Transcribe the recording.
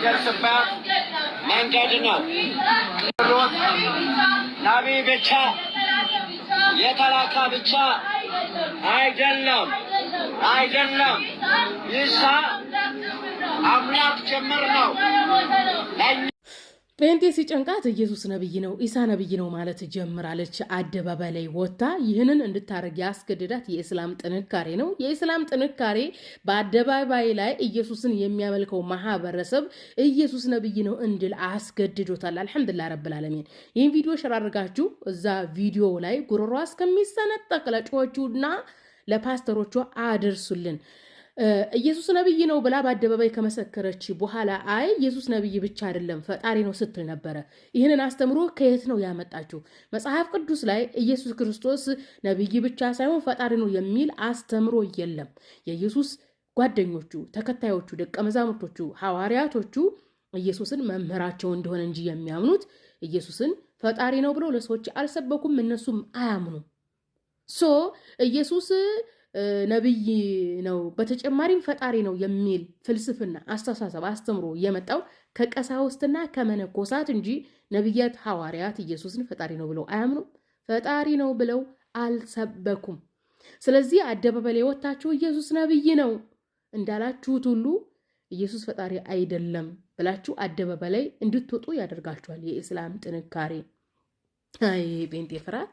የምንደርስበት መንገድ ነው። ነቢይ ብቻ የተላከ ብቻ አይደለም። ኢሳ አምላክ ጭምር ነው። ጴንጤ ሲጨንቃት ኢየሱስ ነብይ ነው፣ ኢሳ ነብይ ነው ማለት ጀምራለች። አደባባይ ላይ ወጥታ ይህንን እንድታረግ ያስገድዳት የእስላም ጥንካሬ ነው። የእስላም ጥንካሬ በአደባባይ ላይ ኢየሱስን የሚያመልከው ማህበረሰብ ኢየሱስ ነብይ ነው እንድል አስገድዶታል። አልሐምዱሊላህ ረብል ዓለሚን። ይህን ቪዲዮ ሸር አድርጋችሁ እዛ ቪዲዮ ላይ ጉሮሯ እስከሚሰነጠቅ ለጮቹና ለፓስተሮቿ አድርሱልን። ኢየሱስ ነብይ ነው ብላ በአደባባይ ከመሰከረች በኋላ አይ ኢየሱስ ነብይ ብቻ አይደለም ፈጣሪ ነው ስትል ነበረ። ይህንን አስተምሮ ከየት ነው ያመጣችው? መጽሐፍ ቅዱስ ላይ ኢየሱስ ክርስቶስ ነብይ ብቻ ሳይሆን ፈጣሪ ነው የሚል አስተምሮ የለም። የኢየሱስ ጓደኞቹ፣ ተከታዮቹ፣ ደቀ መዛሙርቶቹ፣ ሐዋርያቶቹ ኢየሱስን መምህራቸው እንደሆነ እንጂ የሚያምኑት ኢየሱስን ፈጣሪ ነው ብለው ለሰዎች አልሰበኩም። እነሱም አያምኑም። ኢየሱስ ነብይ ነው በተጨማሪም ፈጣሪ ነው የሚል ፍልስፍና፣ አስተሳሰብ፣ አስተምሮ የመጣው ከቀሳውስትና ከመነኮሳት እንጂ ነብያት፣ ሐዋርያት ኢየሱስን ፈጣሪ ነው ብለው አያምኑም። ፈጣሪ ነው ብለው አልሰበኩም። ስለዚህ አደባባይ ላይ ወጣችሁ ኢየሱስ ነብይ ነው እንዳላችሁት ሁሉ ኢየሱስ ፈጣሪ አይደለም ብላችሁ አደባባይ ላይ እንድትወጡ ያደርጋችኋል የእስላም ጥንካሬ። አይ ጴንጤ ፍርሃት